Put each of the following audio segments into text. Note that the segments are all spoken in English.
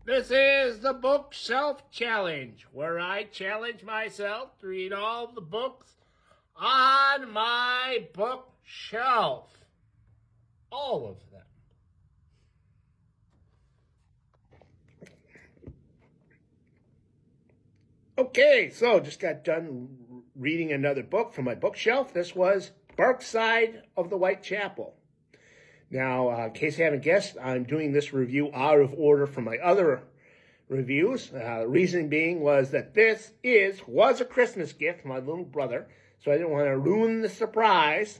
This is the Bookshelf Challenge, where I challenge myself to read all the books on my bookshelf. All of them. Okay, so just got done reading another book from my bookshelf. This was Dark Side of the Whitechapel. Now, in case you haven't guessed, I'm doing this review out of order from my other reviews. The reason being was that this was a Christmas gift from my little brother, so I didn't want to ruin the surprise.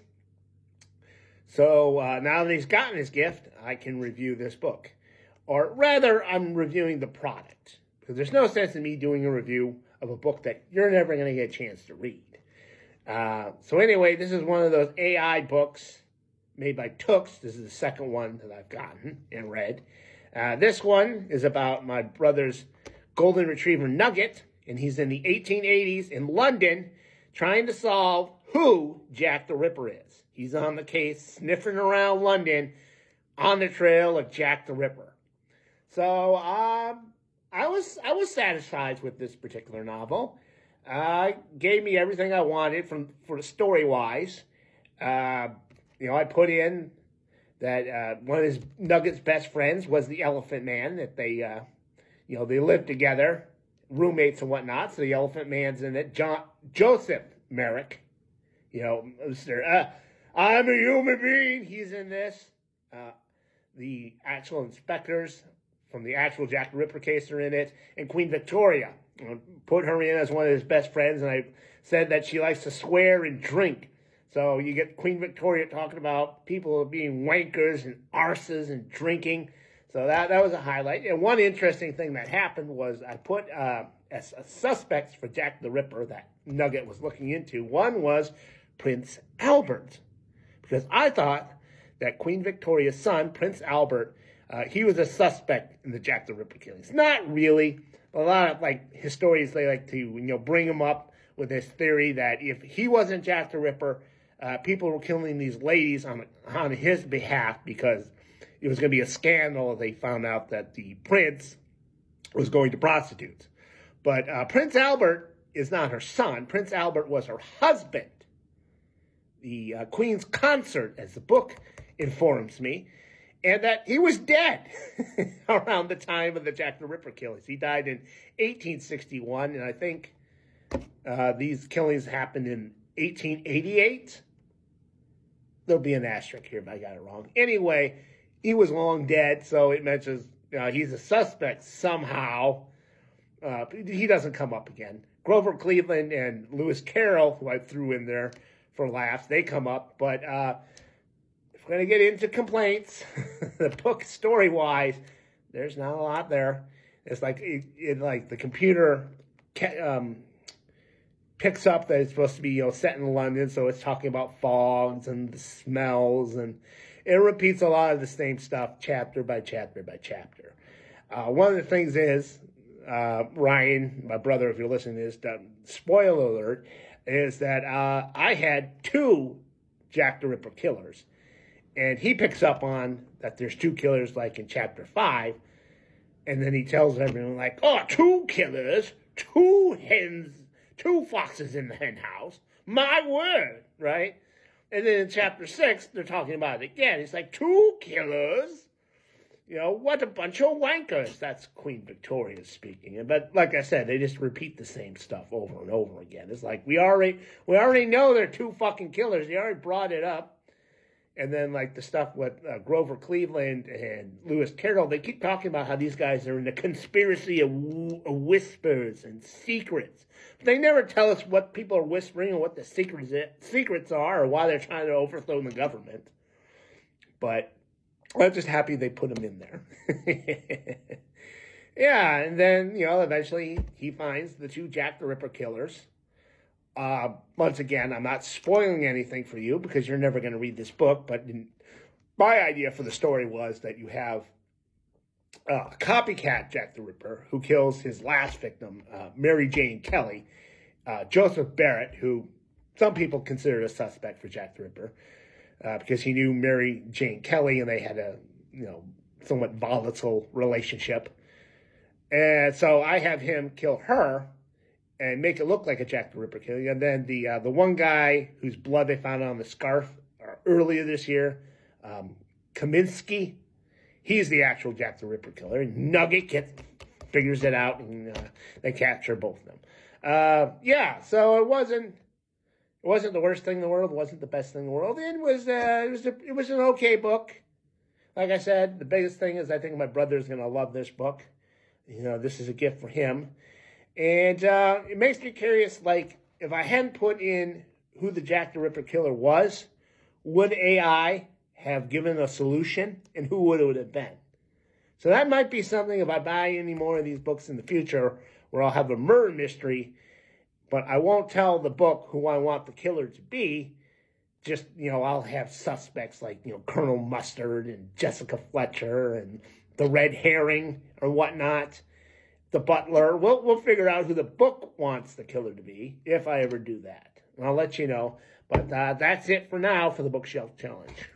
So now that he's gotten his gift, I can review this book. Or rather, I'm reviewing the product. Because there's no sense in me doing a review of a book that you're never going to get a chance to read. So anyway, this is one of those AI books made by Tooks. This is the second one that I've gotten and read. This one is about my brother's golden retriever Nugget, and he's in the 1880s in London trying to solve who Jack the Ripper is. He's on the case, sniffing around London on the trail of Jack the Ripper. So I was satisfied with this particular novel. Gave me everything I wanted for story wise. I put in that one of his Nugget's best friends was the Elephant Man. That they lived together, roommates and whatnot. So the Elephant Man's in it. Joseph Merrick, Mr. I'm a human being. He's in this. The actual inspectors from the actual Jack the Ripper case are in it, and Queen Victoria. Put her in as one of his best friends, and I said that she likes to swear and drink. So you get Queen Victoria talking about people being wankers and arses and drinking. So that was a highlight. And one interesting thing that happened was I put as suspects for Jack the Ripper that Nugget was looking into. One was Prince Albert, because I thought that Queen Victoria's son, Prince Albert, he was a suspect in the Jack the Ripper killings. Not really. A lot of historians, they like to bring him up with this theory that if he wasn't Jack the Ripper, people were killing these ladies on his behalf because it was going to be a scandal if they found out that the prince was going to prostitutes. But Prince Albert is not her son. Prince Albert was her husband. The Queen's consort, as the book informs me, and that he was dead around the time of the Jack the Ripper killings. He died in 1861, and I think these killings happened in 1888. There'll be an asterisk here if I got it wrong. Anyway, he was long dead, so it mentions he's a suspect somehow. He doesn't come up again. Grover Cleveland and Lewis Carroll, who I threw in there for laughs, they come up, but if we're going to get into complaints, the book story-wise, there's not a lot there. It's like the computer picks up that it's supposed to be set in London, so it's talking about fogs and the smells, and it repeats a lot of the same stuff chapter by chapter by chapter. One of the things is, Ryan, my brother, if you're listening to this, spoiler alert, is that I had two Jack the Ripper killers. And he picks up on that there's two killers like in chapter 5. And then he tells everyone two killers, two foxes in the hen house. My word, right? And then in chapter 6, they're talking about it again. It's like, two killers? What a bunch of wankers. That's Queen Victoria speaking. But like I said, they just repeat the same stuff over and over again. It's like, we already know they're two fucking killers. They already brought it up. And then, the stuff with Grover Cleveland and Lewis Carroll, they keep talking about how these guys are in a conspiracy of whispers and secrets. But they never tell us what people are whispering or what the secrets are or why they're trying to overthrow the government. But I'm just happy they put them in there. Yeah, and then, eventually he finds the two Jack the Ripper killers. Once again, I'm not spoiling anything for you because you're never going to read this book, but my idea for the story was that you have a copycat Jack the Ripper who kills his last victim, Mary Jane Kelly, Joseph Barrett, who some people consider a suspect for Jack the Ripper, because he knew Mary Jane Kelly and they had a somewhat volatile relationship. And so I have him kill her and make it look like a Jack the Ripper killing. And then the one guy whose blood they found on the scarf earlier this year, Kaminsky, he's the actual Jack the Ripper killer. And Nugget figures it out, and they capture both of them. Yeah, so it wasn't the worst thing in the world. It wasn't the best thing in the world. It was an okay book. Like I said, the biggest thing is I think my brother's going to love this book. You know, this is a gift for him. And it makes me curious, like, if I hadn't put in who the Jack the Ripper killer was, would AI have given a solution, and who would it have been? So that might be something if I buy any more of these books in the future where I'll have a murder mystery, but I won't tell the book who I want the killer to be. Just, you know, I'll have suspects like, you know, Colonel Mustard and Jessica Fletcher and the Red Herring or whatnot. The butler. We'll figure out who the book wants the killer to be if I ever do that. And I'll let you know. But that's it for now for the Bookshelf Challenge.